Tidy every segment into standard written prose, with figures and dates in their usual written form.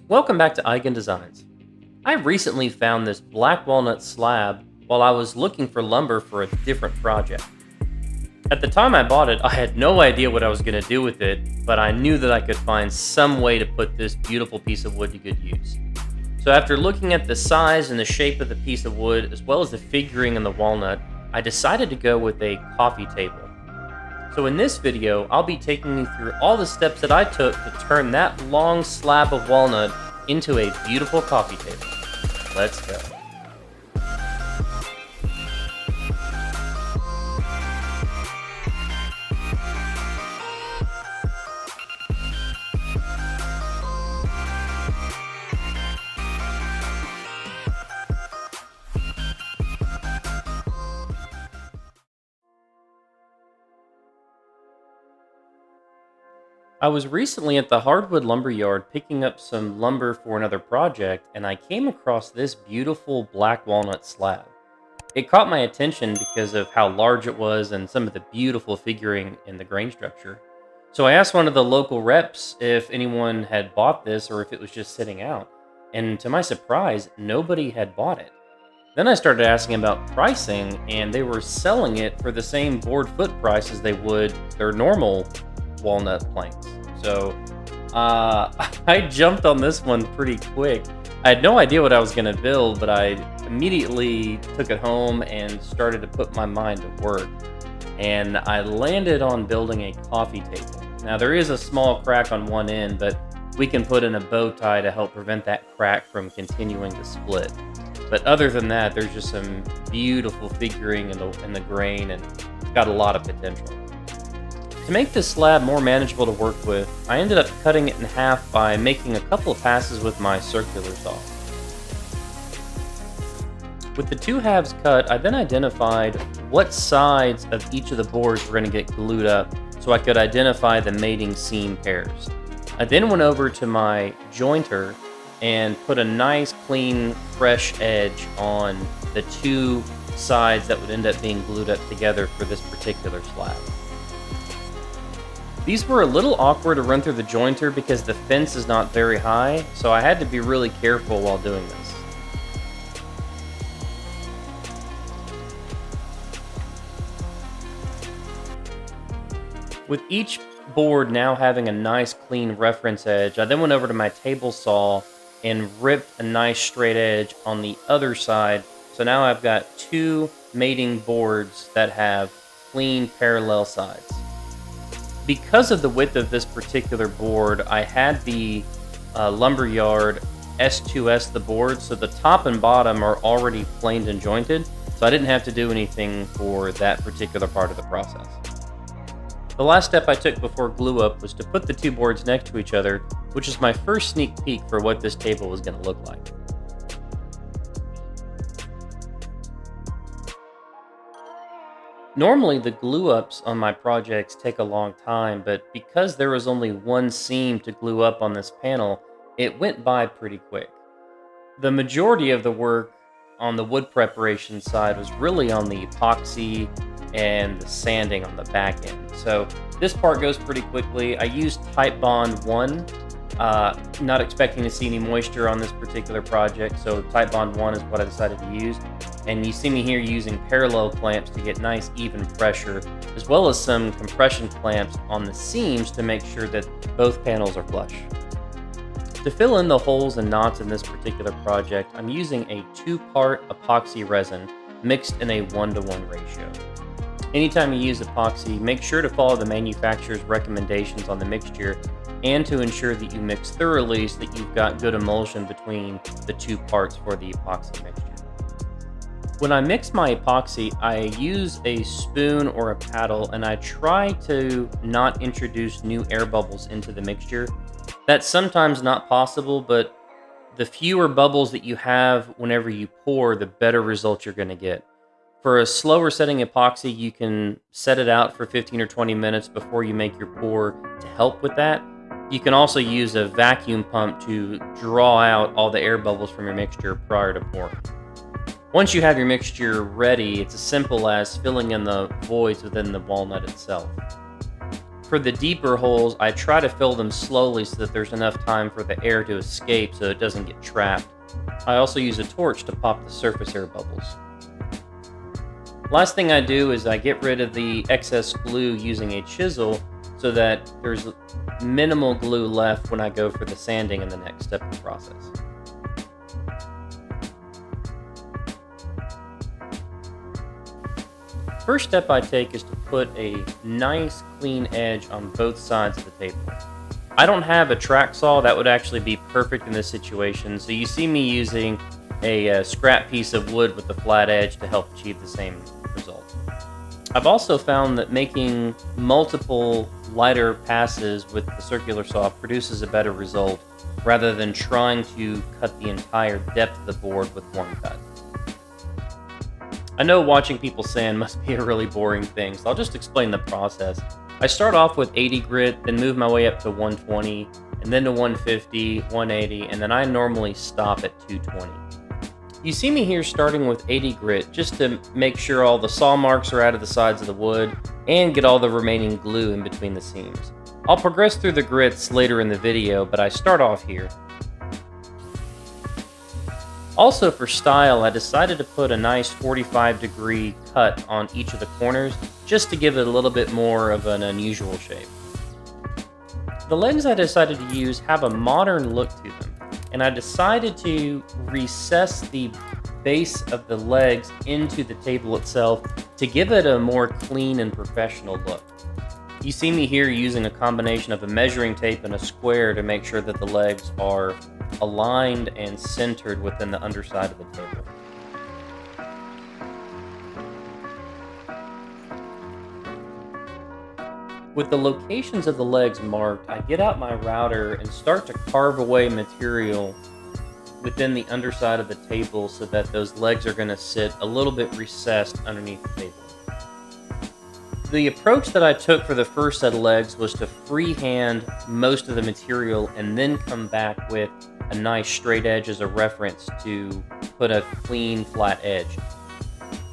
Welcome back to Eigen Designs. I recently found this black walnut slab while I was looking for lumber for a different project. At the time I bought it, I had no idea what I was going to do with it, but I knew that I could find some way to put this beautiful piece of wood to good use. So after looking at the size and the shape of the piece of wood, as well as the figuring in the walnut, I decided to go with a coffee table. So in this video, I'll be taking you through all the steps that I took to turn that long slab of walnut into a beautiful coffee table. Let's go. I was recently at the hardwood lumber yard picking up some lumber for another project, and I came across this beautiful black walnut slab. It caught my attention because of how large it was and some of the beautiful figuring in the grain structure. So I asked one of the local reps if anyone had bought this or if it was just sitting out, and to my surprise, nobody had bought it. Then I started asking about pricing, and they were selling it for the same board foot price as they would their normal walnut planks. So I jumped on this one pretty quick. I had no idea what I was going to build, but I immediately took it home and started to put my mind to work. And I landed on building a coffee table. Now there is a small crack on one end, but we can put in a bow tie to help prevent that crack from continuing to split. But other than that, there's just some beautiful figuring in the grain, and it's got a lot of potential. To make this slab more manageable to work with, I ended up cutting it in half by making a couple of passes with my circular saw. With the two halves cut, I then identified what sides of each of the boards were going to get glued up so I could identify the mating seam pairs. I then went over to my jointer and put a nice, clean, fresh edge on the two sides that would end up being glued up together for this particular slab. These were a little awkward to run through the jointer because the fence is not very high, so I had to be really careful while doing this. With each board now having a nice clean reference edge, I then went over to my table saw and ripped a nice straight edge on the other side. So now I've got two mating boards that have clean parallel sides. Because of the width of this particular board, I had the lumberyard S2S the board, so the top and bottom are already planed and jointed, so I didn't have to do anything for that particular part of the process. The last step I took before glue up was to put the two boards next to each other, which is my first sneak peek for what this table was going to look like. Normally, the glue-ups on my projects take a long time, but because there was only one seam to glue up on this panel, it went by pretty quick. The majority of the work on the wood preparation side was really on the epoxy and the sanding on the back end. So this part goes pretty quickly. I used Type Bond 1, not expecting to see any moisture on this particular project, so Type Bond 1 is what I decided to use. And you see me here using parallel clamps to get nice even pressure, as well as some compression clamps on the seams to make sure that both panels are flush. To fill in the holes and knots in this particular project, I'm using a 2-part epoxy resin mixed in a 1-to-1 ratio. Anytime you use epoxy, make sure to follow the manufacturer's recommendations on the mixture and to ensure that you mix thoroughly so that you've got good emulsion between the two parts for the epoxy mixture. When I mix my epoxy, I use a spoon or a paddle, and I try to not introduce new air bubbles into the mixture. That's sometimes not possible, but the fewer bubbles that you have whenever you pour, the better results you're going to get. For a slower setting epoxy, you can set it out for 15 or 20 minutes before you make your pour to help with that. You can also use a vacuum pump to draw out all the air bubbles from your mixture prior to pouring. Once you have your mixture ready, it's as simple as filling in the voids within the walnut itself. For the deeper holes, I try to fill them slowly so that there's enough time for the air to escape so it doesn't get trapped. I also use a torch to pop the surface air bubbles. Last thing I do is I get rid of the excess glue using a chisel so that there's minimal glue left when I go for the sanding in the next step of the process. First step I take is to put a nice clean edge on both sides of the table. I don't have a track saw that would actually be perfect in this situation, so you see me using a scrap piece of wood with a flat edge to help achieve the same result. I've also found that making multiple lighter passes with the circular saw produces a better result rather than trying to cut the entire depth of the board with one cut. I know watching people sand must be a really boring thing, so I'll just explain the process. I start off with 80 grit, then move my way up to 120, and then to 150, 180, and then I normally stop at 220. You see me here starting with 80 grit just to make sure all the saw marks are out of the sides of the wood and get all the remaining glue in between the seams. I'll progress through the grits later in the video, but I start off here. Also for style, I decided to put a nice 45-degree cut on each of the corners just to give it a little bit more of an unusual shape. The legs I decided to use have a modern look to them, and I decided to recess the base of the legs into the table itself to give it a more clean and professional look. You see me here using a combination of a measuring tape and a square to make sure that the legs are aligned and centered within the underside of the table. With the locations of the legs marked, I get out my router and start to carve away material within the underside of the table so that those legs are going to sit a little bit recessed underneath the table. The approach that I took for the first set of legs was to freehand most of the material and then come back with a nice straight edge as a reference to put a clean flat edge.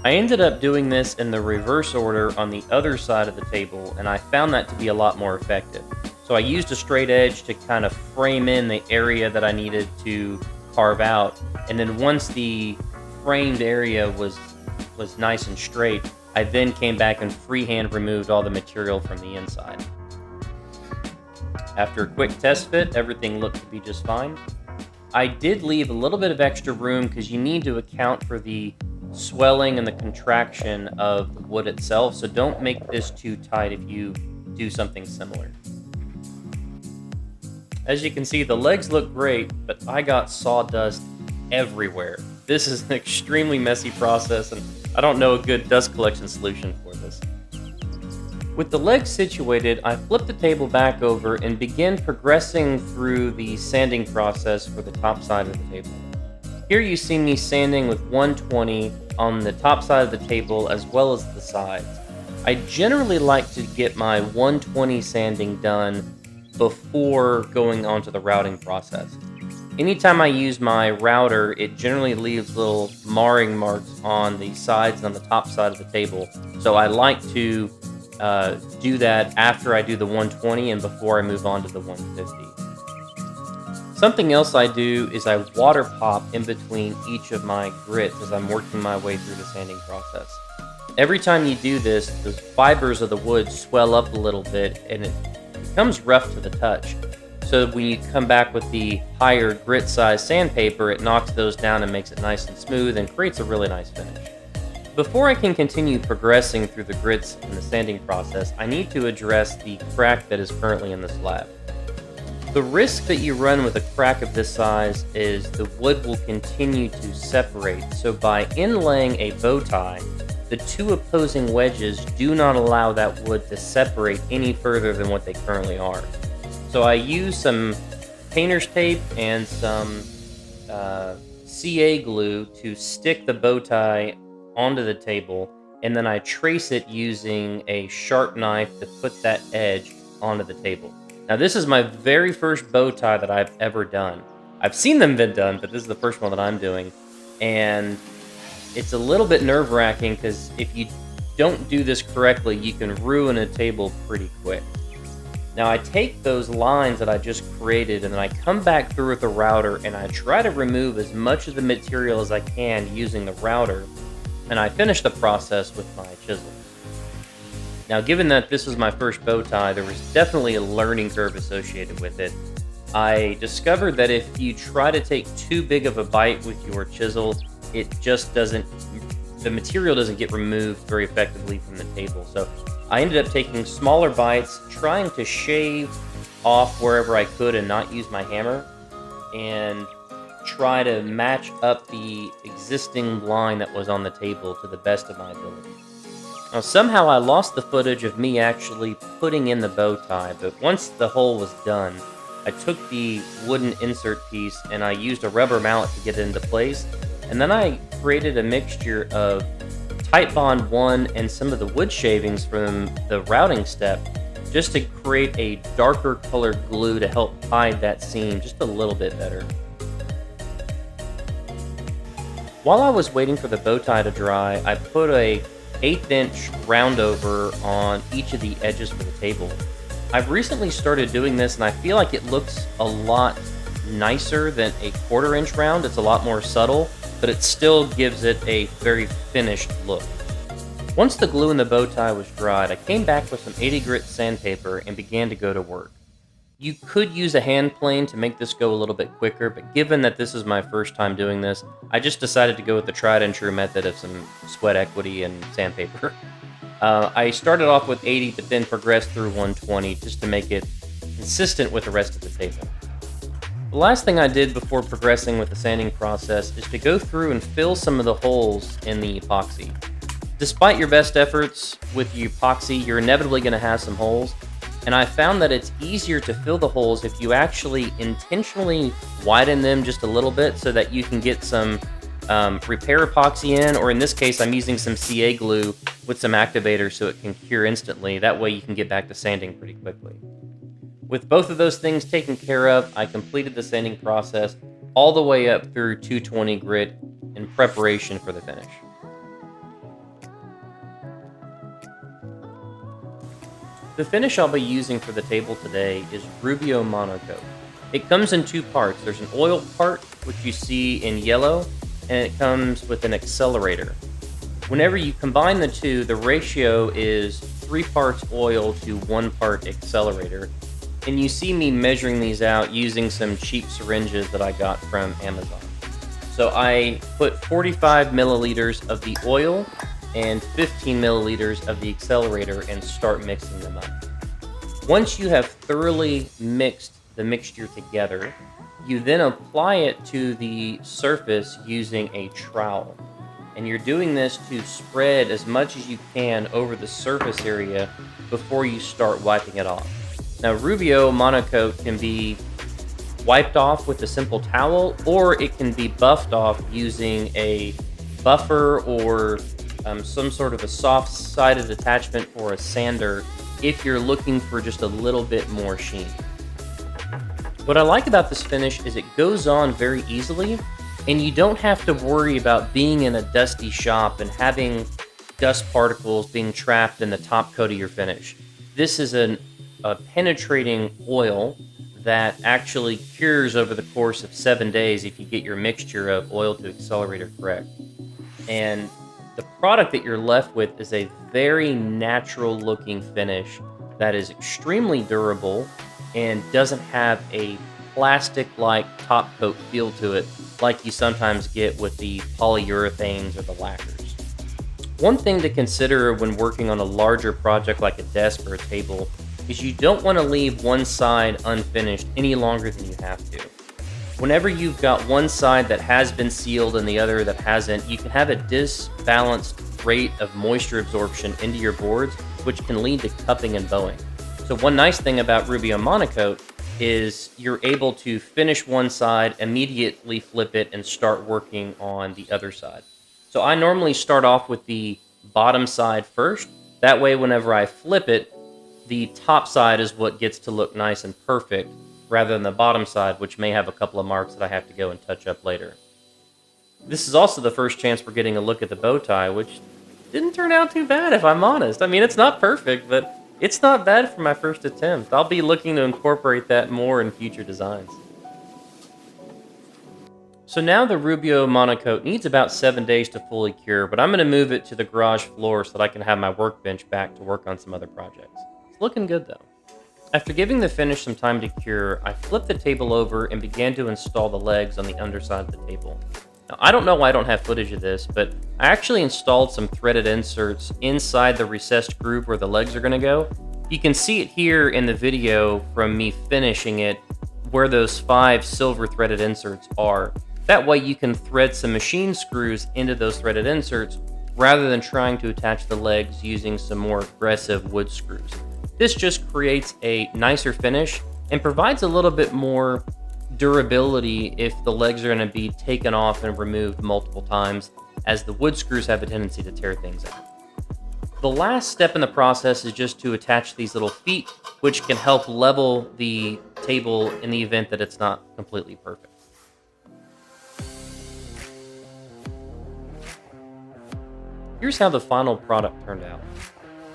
I ended up doing this in the reverse order on the other side of the table, and I found that to be a lot more effective. So I used a straight edge to kind of frame in the area that I needed to carve out, and then once the framed area was nice and straight, I then came back and freehand removed all the material from the inside. After a quick test fit, everything looked to be just fine. I did leave a little bit of extra room because you need to account for the swelling and the contraction of the wood itself, so don't make this too tight if you do something similar. As you can see, the legs look great, but I got sawdust everywhere. This is an extremely messy process, and I don't know a good dust collection solution for this. With the legs situated, I flip the table back over and begin progressing through the sanding process for the top side of the table. Here you see me sanding with 120 on the top side of the table as well as the sides. I generally like to get my 120 sanding done before going on to the routing process. Anytime I use my router, it generally leaves little marring marks on the sides and on the top side of the table. So I like to do that after I do the 120 and before I move on to the 150. Something else I do is I water pop in between each of my grits as I'm working my way through the sanding process. Every time you do this, the fibers of the wood swell up a little bit and it becomes rough to the touch. So when you come back with the higher grit size sandpaper, it knocks those down and makes it nice and smooth and creates a really nice finish. Before I can continue progressing through the grits in the sanding process, I need to address the crack that is currently in the slab. The risk that you run with a crack of this size is the wood will continue to separate. So by inlaying a bow tie, the two opposing wedges do not allow that wood to separate any further than what they currently are. So I use some painter's tape and some CA glue to stick the bow tie onto the table, and then I trace it using a sharp knife to put that edge onto the table. Now this is my very first bow tie that I've ever done. I've seen them been done, but this is the first one that I'm doing. And it's a little bit nerve-wracking because if you don't do this correctly, you can ruin a table pretty quick. Now I take those lines that I just created and then I come back through with the router and I try to remove as much of the material as I can using the router, and I finish the process with my chisel. Now, given that this was my first bow tie, there was definitely a learning curve associated with it. I discovered that if you try to take too big of a bite with your chisel, it just doesn't, the material doesn't get removed very effectively from the table. So I ended up taking smaller bites, trying to shave off wherever I could and not use my hammer, and try to match up the existing line that was on the table to the best of my ability. Now, somehow I lost the footage of me actually putting in the bow tie, but once the hole was done, I took the wooden insert piece and I used a rubber mallet to get it into place, and then I created a mixture of Tight Bond 1 and some of the wood shavings from the routing step just to create a darker colored glue to help hide that seam just a little bit better. While I was waiting for the bow tie to dry, I put a 1/8 inch round over on each of the edges for the table. I've recently started doing this and I feel like it looks a lot nicer than a 1/4 inch round. It's a lot more subtle, but it still gives it a very finished look. Once the glue in the bow tie was dried, I came back with some 80 grit sandpaper and began to go to work. You could use a hand plane to make this go a little bit quicker, but given that this is my first time doing this, I just decided to go with the tried and true method of some sweat equity and sandpaper. I started off with 80, but then progressed through 120 just to make it consistent with the rest of the table. The last thing I did before progressing with the sanding process is to go through and fill some of the holes in the epoxy. Despite your best efforts with the epoxy, you're inevitably going to have some holes, and I found that it's easier to fill the holes if you actually intentionally widen them just a little bit so that you can get some repair epoxy in, or in this case, I'm using some CA glue with some activator so it can cure instantly. That way you can get back to sanding pretty quickly. With both of those things taken care of, I completed the sanding process all the way up through 220 grit in preparation for the finish. The finish I'll be using for the table today is Rubio Monocoat. It comes in two parts. There's an oil part, which you see in yellow, and it comes with an accelerator. Whenever you combine the two, the ratio is 3 parts oil to 1 part accelerator. And you see me measuring these out using some cheap syringes that I got from Amazon. So I put 45 milliliters of the oil and 15 milliliters of the accelerator and start mixing them up. Once you have thoroughly mixed the mixture together, you then apply it to the surface using a trowel. And you're doing this to spread as much as you can over the surface area before you start wiping it off. Now, Rubio Monocoat can be wiped off with a simple towel, or it can be buffed off using a buffer or some sort of a soft-sided attachment or a sander if you're looking for just a little bit more sheen. What I like about this finish is it goes on very easily, and you don't have to worry about being in a dusty shop and having dust particles being trapped in the top coat of your finish. This is a penetrating oil that actually cures over the course of 7 days if you get your mixture of oil to accelerator correct. And the product that you're left with is a very natural looking finish that is extremely durable and doesn't have a plastic-like top coat feel to it like you sometimes get with the polyurethanes or the lacquers. One thing to consider when working on a larger project like a desk or a table is you don't want to leave one side unfinished any longer than you have to. Whenever you've got one side that has been sealed and the other that hasn't, you can have a disbalanced rate of moisture absorption into your boards, which can lead to cupping and bowing. So one nice thing about Rubio Monocoat is you're able to finish one side, immediately flip it, and start working on the other side. So I normally start off with the bottom side first. That way, whenever I flip it, the top side is what gets to look nice and perfect, rather than the bottom side, which may have a couple of marks that I have to go and touch up later. This is also the first chance we're getting a look at the bow tie, which didn't turn out too bad, if I'm honest. I mean, it's not perfect, but It's not bad for my first attempt. I'll be looking to incorporate that more in future designs. So now the Rubio monocoat needs about 7 days to fully cure, but I'm going to move it to the garage floor so that I can have my workbench back to work on some other projects. It's looking good though. After giving the finish some time to cure, I flipped the table over and began to install the legs on the underside of the table. Now, I don't know why I don't have footage of this, but I actually installed some threaded inserts inside the recessed groove where the legs are going to go. You can see it here in the video from me finishing it, where those 5 silver threaded inserts are. That way you can thread some machine screws into those threaded inserts rather than trying to attach the legs using some more aggressive wood screws. This just creates a nicer finish and provides a little bit more durability if the legs are going to be taken off and removed multiple times, as the wood screws have a tendency to tear things out. The last step in the process is just to attach these little feet, which can help level the table in the event that it's not completely perfect. Here's how the final product turned out.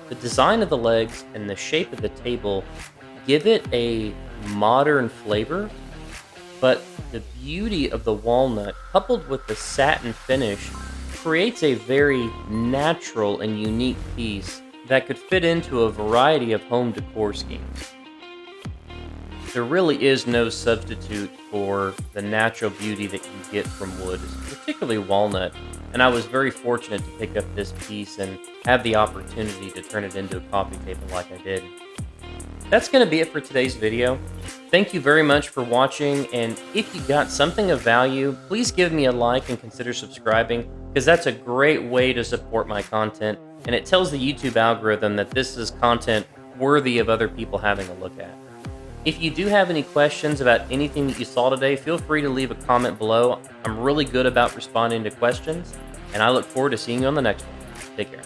The design of the legs and the shape of the table give it a modern flavor, but the beauty of the walnut coupled with the satin finish creates a very natural and unique piece that could fit into a variety of home decor schemes. There really is no substitute for the natural beauty that you get from wood, particularly walnut, and I was very fortunate to pick up this piece and have the opportunity to turn it into a coffee table like I did. That's going to be it for today's video. Thank you very much for watching, and if you got something of value, please give me a like and consider subscribing, because that's a great way to support my content, and it tells the YouTube algorithm that this is content worthy of other people having a look at. If you do have any questions about anything that you saw today, feel free to leave a comment below. I'm really good about responding to questions, and I look forward to seeing you on the next one. Take care.